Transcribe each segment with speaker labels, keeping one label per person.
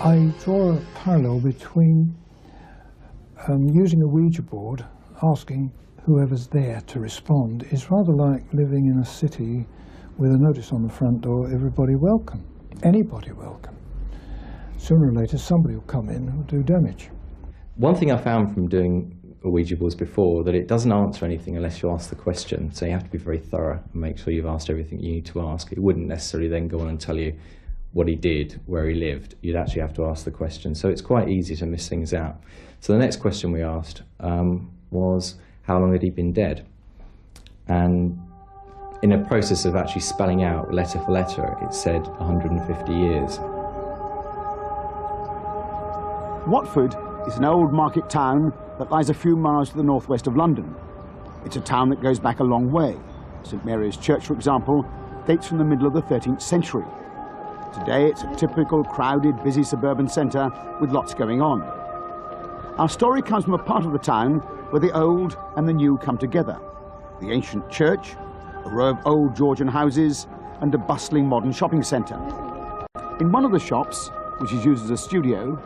Speaker 1: I draw a parallel between using a Ouija board, asking whoever's there to respond, is rather like living in a city with a notice on the front door, everybody welcome, anybody welcome. Sooner or later somebody will come in and do damage.
Speaker 2: One thing I found from doing Ouija boards before, that it doesn't answer anything unless you ask the question, so you have to be very thorough and make sure you've asked everything you need to ask. It wouldn't necessarily then go on and tell you what he did, where he lived. You'd actually have to ask the question, so it's quite easy to miss things out. So the next question we asked was, how long had he been dead? And in a process of actually spelling out letter for letter, it said 150 years.
Speaker 3: Watford is an old market town that lies a few miles to the northwest of London. It's a town that goes back a long way. St Mary's Church, for example, dates from the middle of the 13th century. Today it's a typical crowded, busy suburban centre with lots going on. Our story comes from a part of the town where the old and the new come together. The ancient church, a row of old Georgian houses, and a bustling modern shopping centre. In one of the shops, which is used as a studio,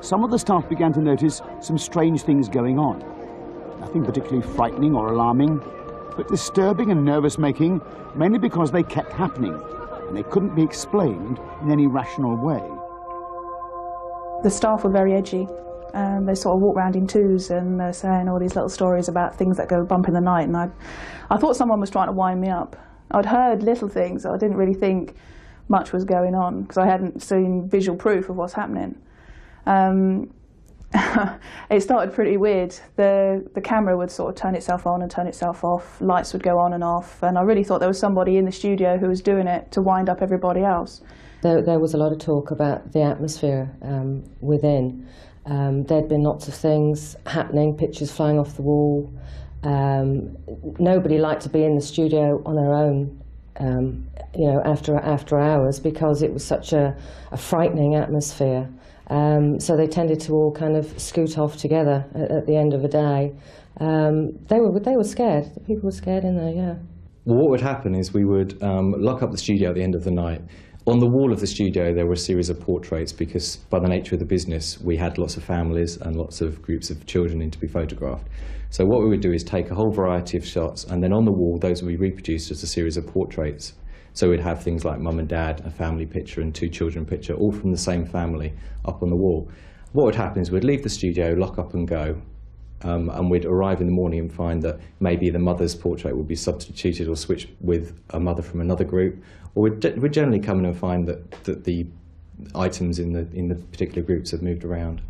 Speaker 3: some of the staff began to notice some strange things going on. Nothing particularly frightening or alarming, but disturbing and nervous-making, mainly because they kept happening, and they couldn't be explained in any rational way.
Speaker 4: The staff were very edgy. They sort of walk around in twos and they're saying all these little stories about things that go bump in the night, and I thought someone was trying to wind me up. I'd heard little things, so I didn't really think much was going on because I hadn't seen visual proof of what's happening. It started pretty weird. The camera would sort of turn itself on and turn itself off, lights would go on and off, and I really thought there was somebody in the studio who was doing it to wind up everybody else.
Speaker 5: There was a lot of talk about the atmosphere within. There'd been lots of things happening, pictures flying off the wall. Nobody liked to be in the studio on their own, you know, after hours, because it was such a frightening atmosphere. So they tended to all kind of scoot off together at the end of the day. They were scared. The people were scared in there, yeah.
Speaker 2: Well, what would happen is we would lock up the studio at the end of the night. On the wall of the studio there were a series of portraits, because by the nature of the business we had lots of families and lots of groups of children in to be photographed. So what we would do is take a whole variety of shots, and then on the wall those would be reproduced as a series of portraits. So we'd have things like mum and dad, a family picture and two children picture, all from the same family, up on the wall. What would happen is we'd leave the studio, lock up and go, and we'd arrive in the morning and find that maybe the mother's portrait would be substituted or switched with a mother from another group, or we'd generally come in and find that the items in the particular groups have moved around.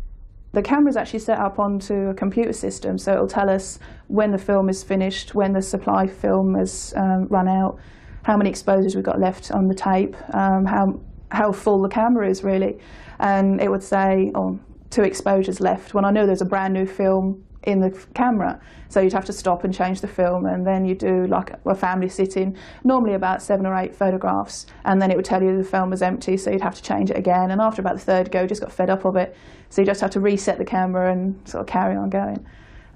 Speaker 4: The camera's actually set up onto a computer system, so it'll tell us when the film is finished, when the supply film has run out, how many exposures we've got left on the tape, how full the camera is really. And it would say, oh, 2 exposures left, when I know there's a brand new film in the camera. So you'd have to stop and change the film, and then you do like a family sitting, normally about 7 or 8 photographs, and then it would tell you the film was empty, so you'd have to change it again. And after about the 3rd go, just got fed up of it, so you just have to reset the camera and sort of carry on going.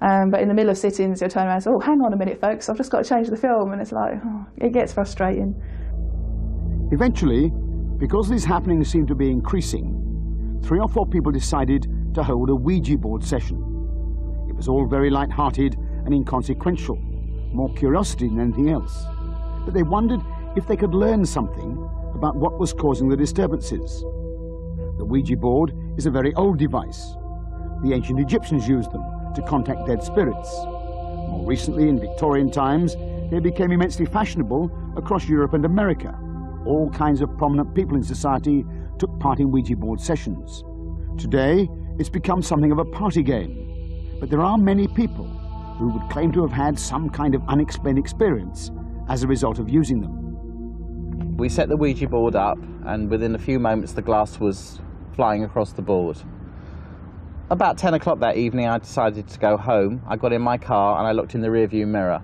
Speaker 4: But in the middle of sittings, you'll turn around and say, oh, hang on a minute, folks, I've just got to change the film, and it's like, oh, it gets frustrating.
Speaker 3: Eventually, because these happenings seemed to be increasing, 3 or 4 people decided to hold a Ouija board session. It was all very light-hearted and inconsequential, more curiosity than anything else. But they wondered if they could learn something about what was causing the disturbances. The Ouija board is a very old device. The ancient Egyptians used them to contact dead spirits. More recently, in Victorian times, they became immensely fashionable across Europe and America. All kinds of prominent people in society took part in Ouija board sessions. Today, it's become something of a party game. But there are many people who would claim to have had some kind of unexplained experience as a result of using them.
Speaker 6: We set the Ouija board up, and within a few moments the glass was flying across the board. About 10 o'clock that evening I decided to go home. I got in my car and I looked in the rearview mirror.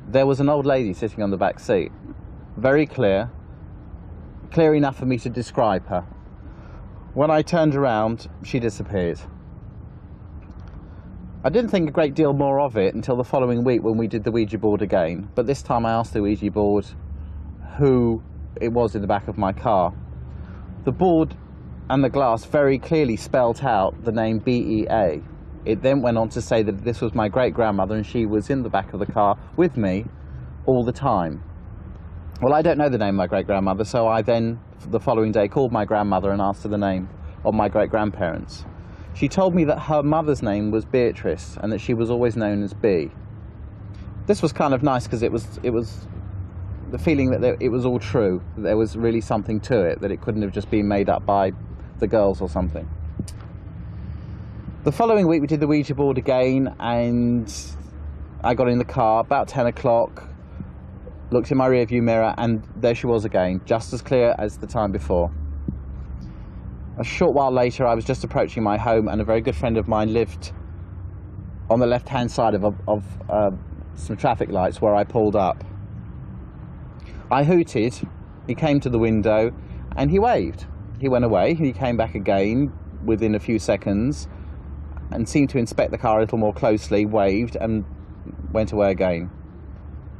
Speaker 6: There was an old lady sitting on the back seat. Very clear enough for me to describe her. When I turned around, she disappeared. I didn't think a great deal more of it until the following week when we did the Ouija board again, but this time I asked the Ouija board who it was in the back of my car. The board and the glass very clearly spelt out the name BEA. It then went on to say that this was my great-grandmother and she was in the back of the car with me all the time. Well, I don't know the name of my great-grandmother, so I then, the following day, called my grandmother and asked her the name of my great-grandparents. She told me that her mother's name was Beatrice and that she was always known as B. This was kind of nice because it was the feeling that it was all true, that there was really something to it, that it couldn't have just been made up by the girls or something. The following week we did the Ouija board again, and I got in the car about 10 o'clock, looked in my rearview mirror, and there she was again, just as clear as the time before. A short while later I was just approaching my home, and a very good friend of mine lived on the left-hand side of some traffic lights where I pulled up. I hooted, he came to the window, and he waved. He went away, he came back again within a few seconds, and seemed to inspect the car a little more closely, waved, and went away again.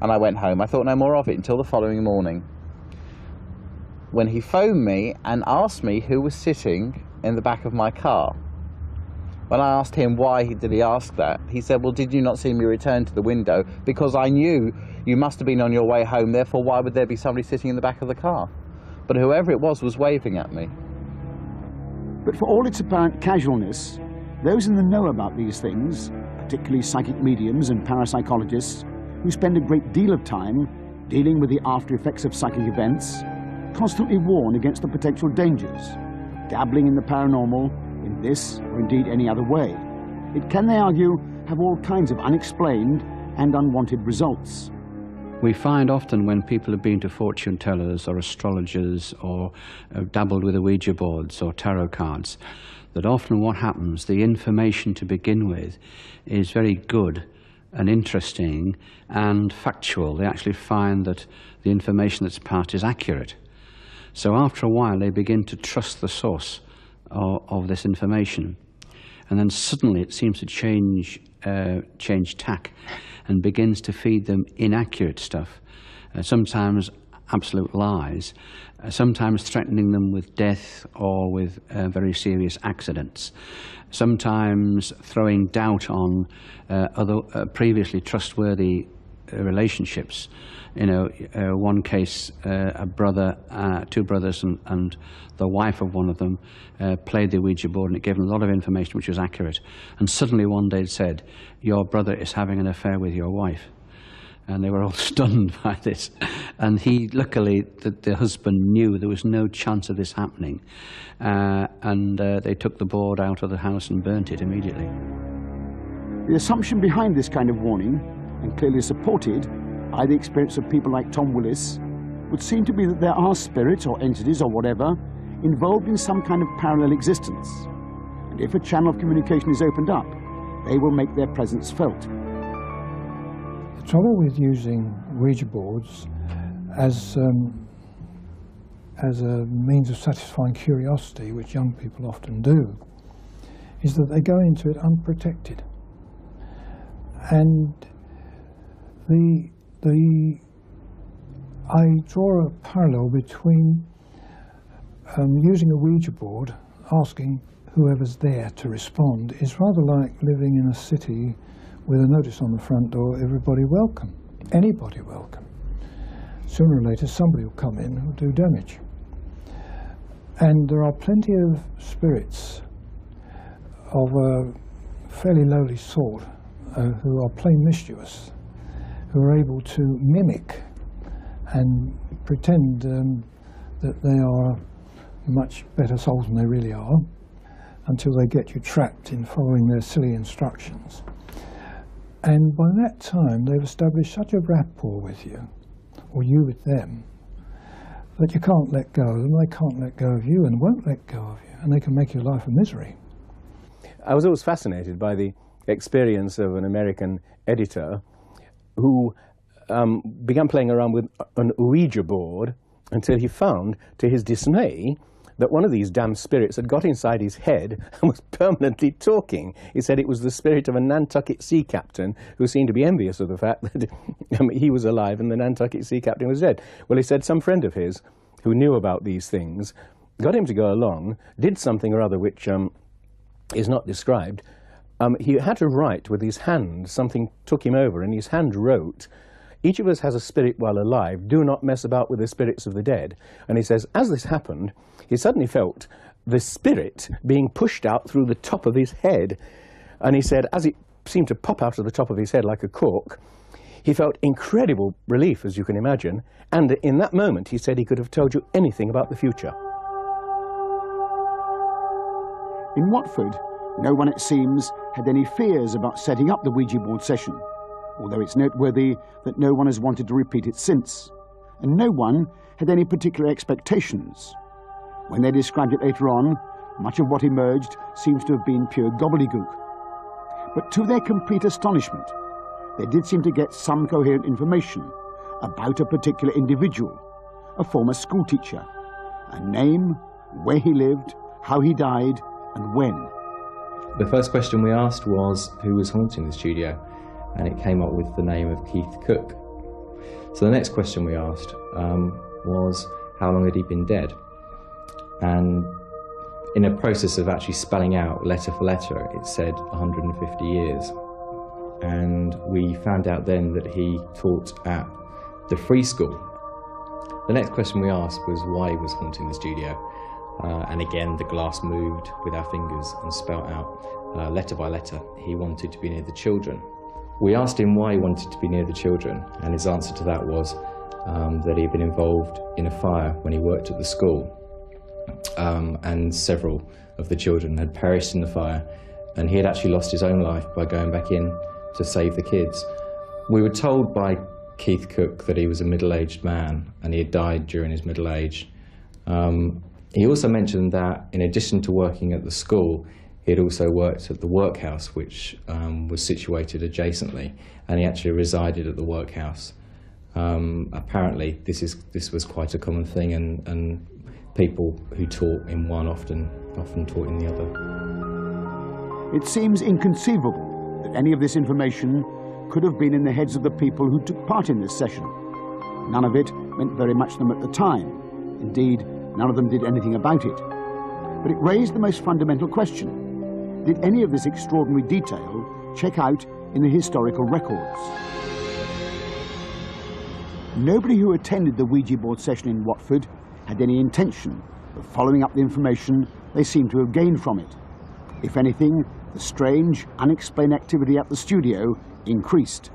Speaker 6: And I went home. I thought no more of it until the following morning, when he phoned me and asked me who was sitting in the back of my car. When I asked him why did he ask that, he said, well, did you not see me return to the window? Because I knew you must have been on your way home, therefore why would there be somebody sitting in the back of the car? But whoever it was waving at me.
Speaker 3: But for all its apparent casualness, those in the know about these things, particularly psychic mediums and parapsychologists, who spend a great deal of time dealing with the after effects of psychic events, constantly warn against the potential dangers. Dabbling in the paranormal, in this or indeed any other way, it can, they argue, have all kinds of unexplained and unwanted results.
Speaker 7: We find often when people have been to fortune tellers or astrologers or dabbled with the Ouija boards or tarot cards, that often what happens, the information to begin with is very good and interesting and factual. They actually find that the information that's passed is accurate. So after a while they begin to trust the source of this information. And then suddenly it seems to change tack and begins to feed them inaccurate stuff, sometimes absolute lies, sometimes threatening them with death or with very serious accidents, sometimes throwing doubt on other previously trustworthy relationships. You know, one case, a brother, two brothers and the wife of one of them played the Ouija board, and it gave them a lot of information which was accurate. And suddenly one day it said, your brother is having an affair with your wife. And they were all stunned by this. And luckily, the husband knew there was no chance of this happening. And they took the board out of the house and burnt it immediately.
Speaker 3: The assumption behind this kind of warning, and clearly supported by the experience of people like Tom Willis, would seem to be that there are spirits or entities or whatever involved in some kind of parallel existence. And if a channel of communication is opened up, they will make their presence felt.
Speaker 1: The trouble with using Ouija boards as a means of satisfying curiosity, which young people often do, is that they go into it unprotected. And I draw a parallel between using a Ouija board, asking whoever's there to respond, is rather like living in a city with a notice on the front door, everybody welcome, anybody welcome. Sooner or later somebody will come in who will do damage. And there are plenty of spirits of a fairly lowly sort who are plain mischievous, who are able to mimic and pretend that they are much better souls than they really are, until they get you trapped in following their silly instructions. And by that time they've established such a rapport with you, or you with them, that you can't let go of them, they can't let go of you and won't let go of you, and they can make your life a misery.
Speaker 8: I was always fascinated by the experience of an American editor who began playing around with an Ouija board until he found, to his dismay, that one of these damn spirits had got inside his head and was permanently talking. He said it was the spirit of a Nantucket sea captain who seemed to be envious of the fact that he was alive and the Nantucket sea captain was dead. Well, he said some friend of his who knew about these things got him to go along, did something or other which is not described. He had to write with his hand. Something took him over, and his hand wrote, "Each of us has a spirit while alive. Do not mess about with the spirits of the dead." And he says, as this happened, he suddenly felt the spirit being pushed out through the top of his head. And he said, as it seemed to pop out of the top of his head like a cork, he felt incredible relief, as you can imagine. And in that moment, he said he could have told you anything about the future.
Speaker 3: In Watford, no one, it seems, had any fears about setting up the Ouija board session, although it's noteworthy that no one has wanted to repeat it since, and no one had any particular expectations. When they described it later on, much of what emerged seems to have been pure gobbledygook. But to their complete astonishment, they did seem to get some coherent information about a particular individual, a former schoolteacher, a name, where he lived, how he died, and when.
Speaker 2: The first question we asked was who was haunting the studio, and it came up with the name of Keith Cook. So the next question we asked was how long had he been dead? And in a process of actually spelling out letter for letter, it said 150 years. And we found out then that he taught at the free school. The next question we asked was why he was haunting the studio. And again, the glass moved with our fingers and spelt out, letter by letter, he wanted to be near the children. We asked him why he wanted to be near the children, and his answer to that was that he had been involved in a fire when he worked at the school. And several of the children had perished in the fire, and he had actually lost his own life by going back in to save the kids. We were told by Keith Cook that he was a middle-aged man, and he had died during his middle age. He also mentioned that in addition to working at the school, he had also worked at the workhouse, which was situated adjacently, and he actually resided at the workhouse. Apparently, this was quite a common thing, and people who taught in one often taught in the other.
Speaker 3: It seems inconceivable that any of this information could have been in the heads of the people who took part in this session. None of it meant very much to them at the time. Indeed, none of them did anything about it. But it raised the most fundamental question. Did any of this extraordinary detail check out in the historical records? Nobody who attended the Ouija board session in Watford had any intention of following up the information they seemed to have gained from it. If anything, the strange, unexplained activity at the studio increased.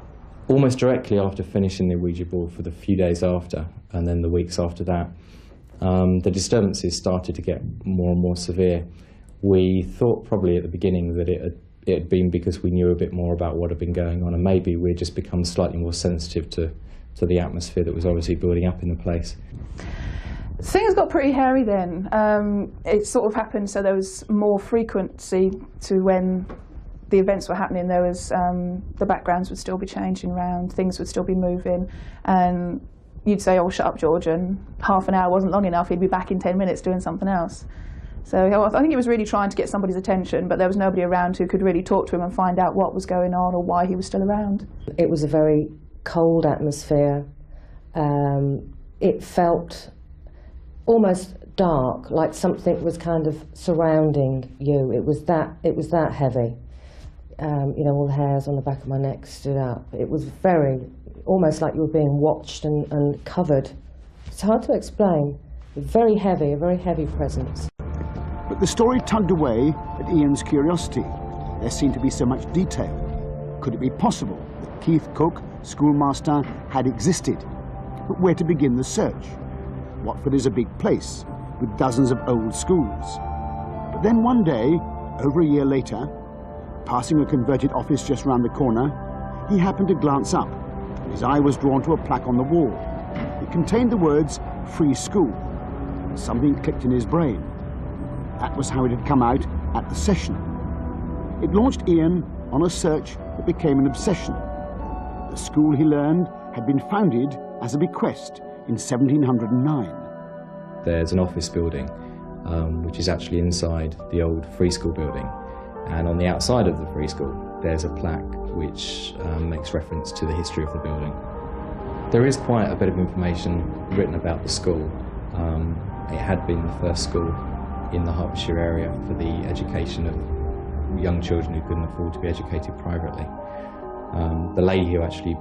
Speaker 2: Almost directly after finishing the Ouija board, for the few days after, and then the weeks after that, the disturbances started to get more and more severe. We thought probably at the beginning that it had been because we knew a bit more about what had been going on, and maybe we'd just become slightly more sensitive to the atmosphere that was obviously building up in the place.
Speaker 4: Things got pretty hairy then. It sort of happened so there was more frequency to when the events were happening. There was the backgrounds would still be changing around, things would still be moving, and you'd say, "Oh, shut up, George," and half an hour wasn't long enough. He'd be back in 10 minutes doing something else. So I think he was really trying to get somebody's attention, but there was nobody around who could really talk to him and find out what was going on or why he was still around.
Speaker 5: It was a very cold atmosphere. It felt almost dark, like something was kind of surrounding you. It was that heavy. You know, all the hairs on the back of my neck stood up. It was almost like you were being watched and covered. It's hard to explain. Very heavy, a very heavy presence.
Speaker 3: But the story tugged away at Ian's curiosity. There seemed to be so much detail. Could it be possible that Keith Cook, schoolmaster, had existed? But where to begin the search? Watford is a big place, with dozens of old schools. But then one day, over a year later, passing a converted office just round the corner, he happened to glance up, and his eye was drawn to a plaque on the wall. It contained the words, "Free School." Something clicked in his brain. That was how it had come out at the session. It launched Ian on a search that became an obsession. The school, he learned, had been founded as a bequest in 1709.
Speaker 2: There's an office building which is actually inside the old free school building, and on the outside of the free school there's a plaque which makes reference to the history of the building. There is quite a bit of information written about the school. It had been the first school in the Hertfordshire area for the education of young children who couldn't afford to be educated privately. The lady who actually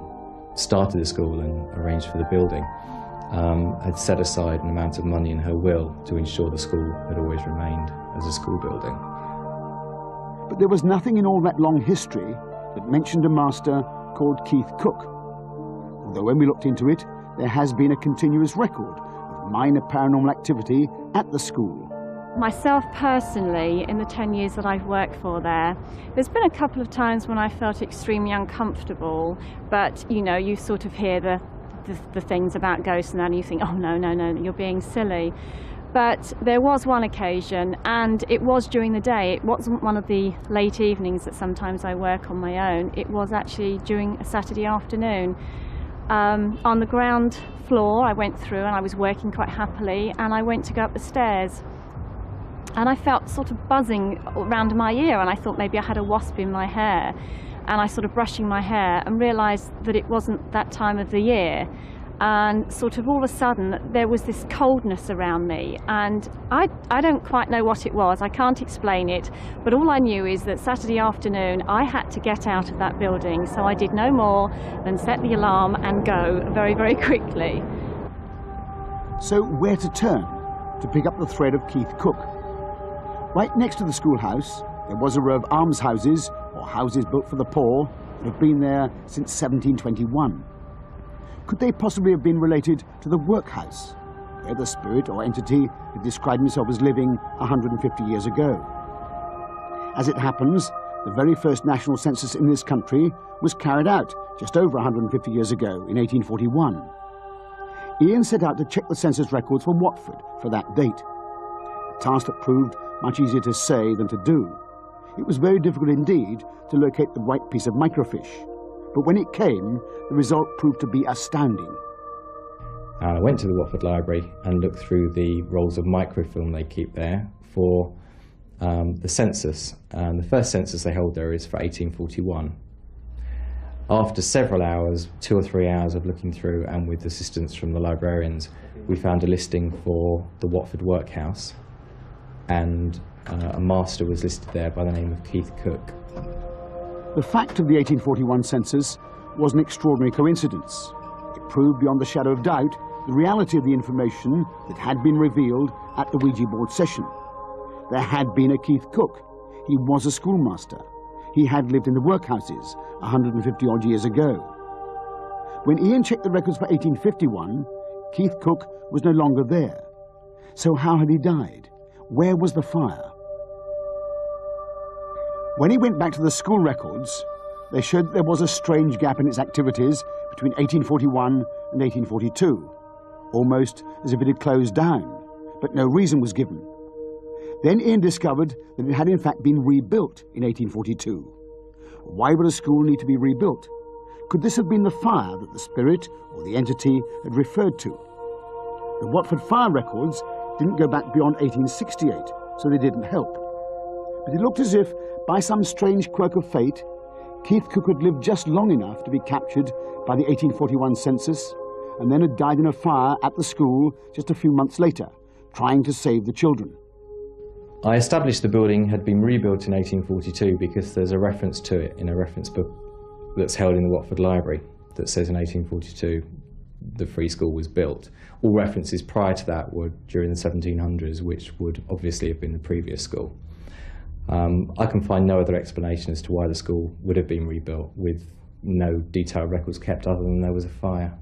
Speaker 2: started the school and arranged for the building had set aside an amount of money in her will to ensure the school had always remained as a school building.
Speaker 3: But there was nothing in all that long history that mentioned a master called Keith Cook. Although when we looked into it, there has been a continuous record of minor paranormal activity at the school.
Speaker 9: Myself personally, in the 10 years that I've worked for there, there's been a couple of times when I felt extremely uncomfortable, but you know, you sort of hear the things about ghosts and that, and you think, oh no, no, no, you're being silly. But there was one occasion, and it was during the day. It wasn't one of the late evenings that sometimes I work on my own. It was actually during a Saturday afternoon. On the ground floor I went through, and I was working quite happily, and I went to go up the stairs. And I felt sort of buzzing around my ear, and I thought maybe I had a wasp in my hair. And I sort of brushing my hair and realised that it wasn't that time of the year. And sort of all of a sudden there was this coldness around me, and I don't quite know what it was. I can't explain it, but all I knew is that Saturday afternoon I had to get out of that building, so I did no more than set the alarm and go very, very quickly.
Speaker 3: So where to turn to pick up the thread of Keith Cook? Right next to the schoolhouse, there was a row of almshouses, or houses built for the poor, that have been there since 1721. Could they possibly have been related to the workhouse, where the spirit or entity had described himself as living 150 years ago? As it happens, the very first national census in this country was carried out just over 150 years ago, in 1841. Ian set out to check the census records for Watford for that date, a task that proved much easier to say than to do. It was very difficult indeed to locate the right piece of microfiche, but when it came, the result proved to be astounding.
Speaker 2: I went to the Watford Library and looked through the rolls of microfilm they keep there for the census, and the first census they hold there is for 1841. After several hours, 2 or 3 hours of looking through, and with assistance from the librarians, we found a listing for the Watford Workhouse, and a master was listed there by the name of Keith Cook.
Speaker 3: The fact of the 1841 census was an extraordinary coincidence. It proved beyond the shadow of doubt the reality of the information that had been revealed at the Ouija board session. There had been a Keith Cook. He was a schoolmaster. He had lived in the workhouses 150 odd years ago. When Ian checked the records for 1851, Keith Cook was no longer there. So how had he died? Where was the fire? When he went back to the school records, they showed that there was a strange gap in its activities between 1841 and 1842, almost as if it had closed down, but no reason was given. Then Ian discovered that it had in fact been rebuilt in 1842. Why would a school need to be rebuilt? Could this have been the fire that the spirit or the entity had referred to? The Watford fire records didn't go back beyond 1868, so they didn't help. But it looked as if, by some strange quirk of fate, Keith Cook had lived just long enough to be captured by the 1841 census, and then had died in a fire at the school just a few months later, trying to save the children.
Speaker 2: I established the building had been rebuilt in 1842 because there's a reference to it in a reference book that's held in the Watford Library that says in 1842 the free school was built. All references prior to that were during the 1700s, which would obviously have been the previous school. I can find no other explanation as to why the school would have been rebuilt with no detailed records kept other than there was a fire.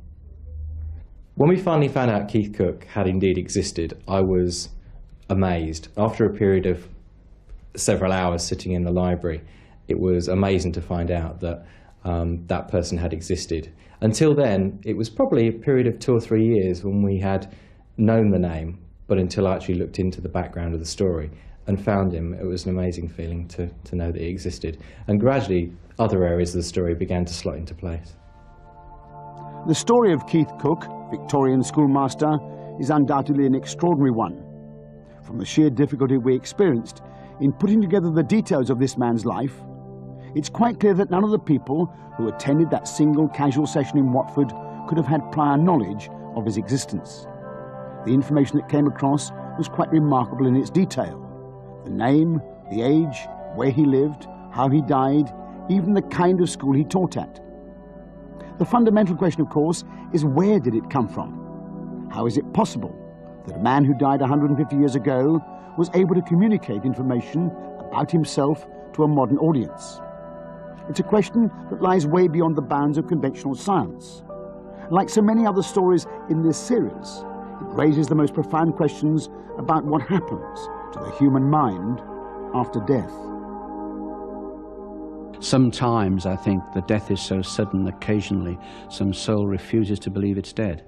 Speaker 2: When we finally found out Keith Cook had indeed existed, I was amazed. After a period of several hours sitting in the library, it was amazing to find out that that person had existed. Until then, it was probably a period of 2 or 3 years when we had known the name, but until I actually looked into the background of the story and found him, it was an amazing feeling to know that he existed. And gradually, other areas of the story began to slot into place.
Speaker 3: The story of Keith Cook, Victorian schoolmaster, is undoubtedly an extraordinary one. From the sheer difficulty we experienced in putting together the details of this man's life, it's quite clear that none of the people who attended that single casual session in Watford could have had prior knowledge of his existence. The information that came across was quite remarkable in its detail. The name, the age, where he lived, how he died, even the kind of school he taught at. The fundamental question, of course, is where did it come from? How is it possible that a man who died 150 years ago was able to communicate information about himself to a modern audience? It's a question that lies way beyond the bounds of conventional science. Like so many other stories in this series, it raises the most profound questions about what happens to the human mind after death.
Speaker 7: Sometimes I think the death is so sudden, occasionally some soul refuses to believe it's dead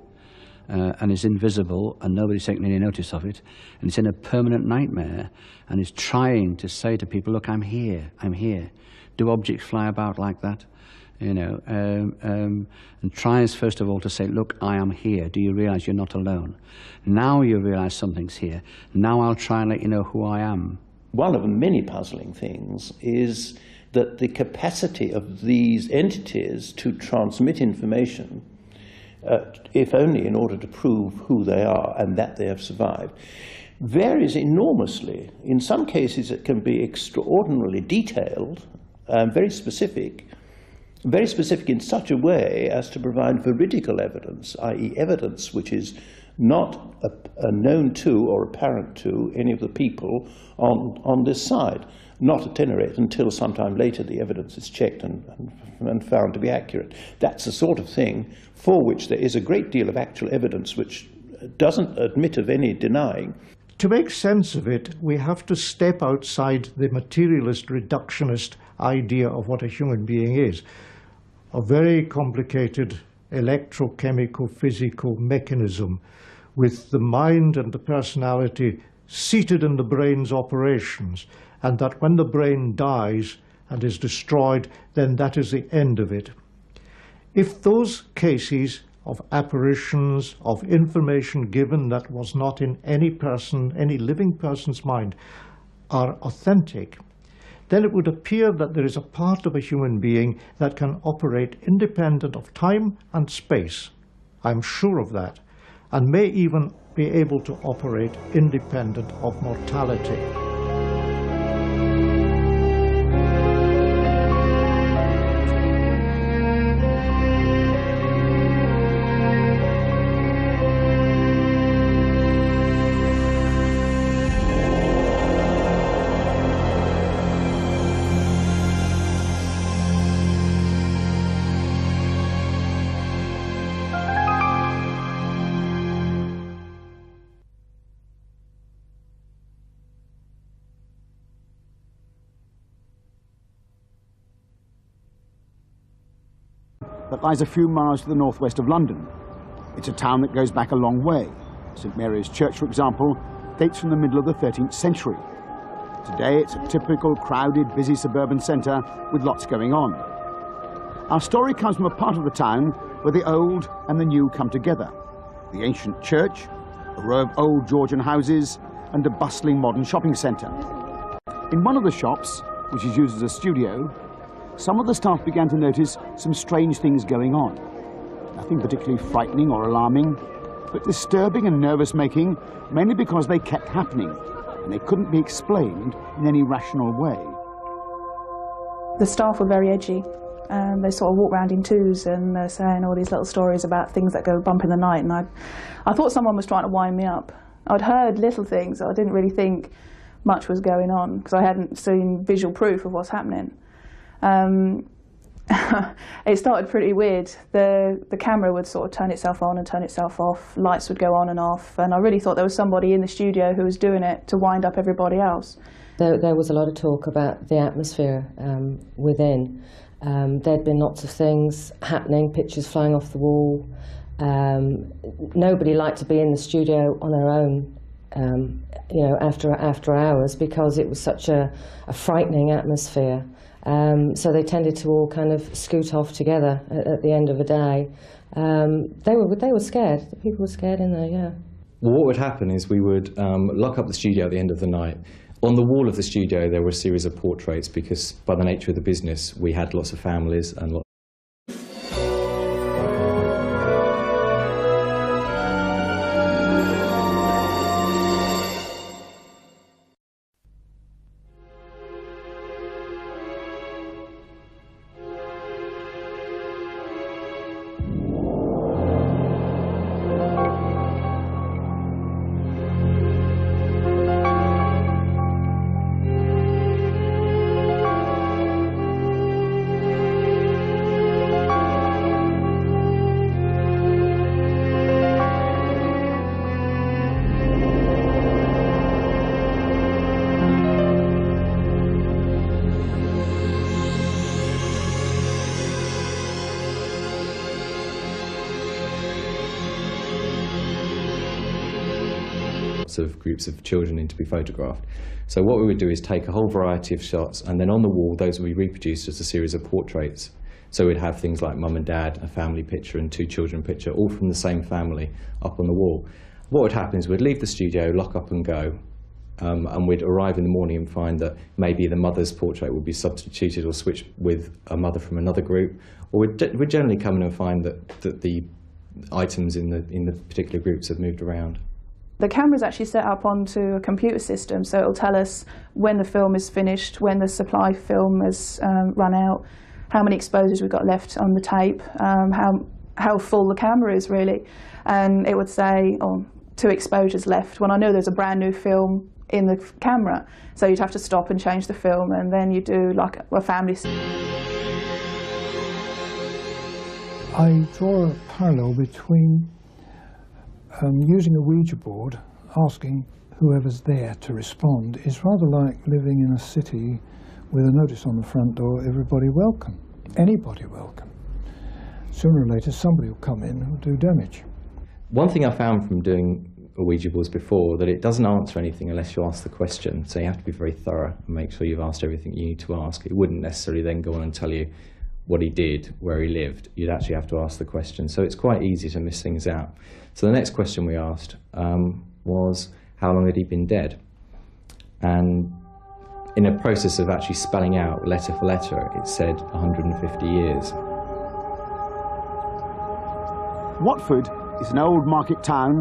Speaker 7: and is invisible and nobody's taking any notice of it, and it's in a permanent nightmare and is trying to say to people, look, I'm here, I'm here. Do objects fly about like that? You know, and tries first of all to say, look, I am here. Do you realize you're not alone? Now you realize something's here. Now I'll try and let you know who I am.
Speaker 10: One of the many puzzling things is that the capacity of these entities to transmit information, if only in order to prove who they are and that they have survived, varies enormously. In some cases it can be extraordinarily detailed, very specific in such a way as to provide veridical evidence, i.e. evidence which is not known to or apparent to any of the people on this side, not at any rate until sometime later the evidence is checked and found to be accurate. That's the sort of thing for which there is a great deal of actual evidence which doesn't admit of any denying.
Speaker 11: To make sense of it, we have to step outside the materialist, reductionist idea of what a human being is. A very complicated electrochemical, physical mechanism with the mind and the personality seated in the brain's operations, and that when the brain dies and is destroyed, then that is the end of it. If those cases of apparitions, of information given that was not in any person, any living person's mind, are authentic, then it would appear that there is a part of a human being that can operate independent of time and space. I'm sure of that, and may even be able to operate independent of mortality.
Speaker 3: That lies a few miles to the northwest of London. It's a town that goes back a long way. St Mary's Church, for example, dates from the middle of the 13th century. Today it's a typical crowded, busy suburban centre with lots going on. Our story comes from a part of the town where the old and the new come together. The ancient church, a row of old Georgian houses, and a bustling modern shopping centre. In one of the shops, which is used as a studio, some of the staff began to notice some strange things going on. Nothing particularly frightening or alarming, but disturbing and nervous-making, mainly because they kept happening, and they couldn't be explained in any rational way.
Speaker 4: The staff were very edgy. They sort of walk around in twos and they're saying all these little stories about things that go bump in the night, and I thought someone was trying to wind me up. I'd heard little things, so I didn't really think much was going on, because I hadn't seen visual proof of what's happening. It started pretty weird. The camera would sort of turn itself on and turn itself off, lights would go on and off, and I really thought there was somebody in the studio who was doing it to wind up everybody else.
Speaker 5: There was a lot of talk about the atmosphere within. There'd been lots of things happening, pictures flying off the wall. Nobody liked to be in the studio on their own, you know, after hours, because it was such a frightening atmosphere. So they tended to all kind of scoot off together at the end of the day. They were scared. The people were scared in there, yeah.
Speaker 2: Well, what would happen is we would lock up the studio at the end of the night. On the wall of the studio there were a series of portraits, because by the nature of the business we had lots of families and lots lots of groups of children in to be photographed. So what we would do is take a whole variety of shots, and then on the wall those would be reproduced as a series of portraits. So we'd have things like mum and dad, a family picture and two children picture, all from the same family, up on the wall. What would happen is we'd leave the studio, lock up and go, and we'd arrive in the morning and find that maybe the mother's portrait would be substituted or switched with a mother from another group, or we'd generally come in and find that the items in the particular groups have moved around.
Speaker 4: The camera's actually set up onto a computer system, so it'll tell us when the film is finished, when the supply film has run out, how many exposures we've got left on the tape, how full the camera is really. And it would say, oh, 2 exposures left, when I know there's a brand new film in the camera. So you'd have to stop and change the film, and then you do like a family.
Speaker 1: I draw a parallel between using a Ouija board, asking whoever's there to respond, is rather like living in a city with a notice on the front door, everybody welcome, anybody welcome. Sooner or later somebody will come in and will do damage.
Speaker 2: One thing I found from doing Ouija boards before, that it doesn't answer anything unless you ask the question, so you have to be very thorough and make sure you've asked everything you need to ask. It wouldn't necessarily then go on and tell you what he did, where he lived. You'd actually have to ask the question, so it's quite easy to miss things out. So the next question we asked was, how long had he been dead? And in a process of actually spelling out letter for letter, it said 150 years.
Speaker 3: Watford is an old market town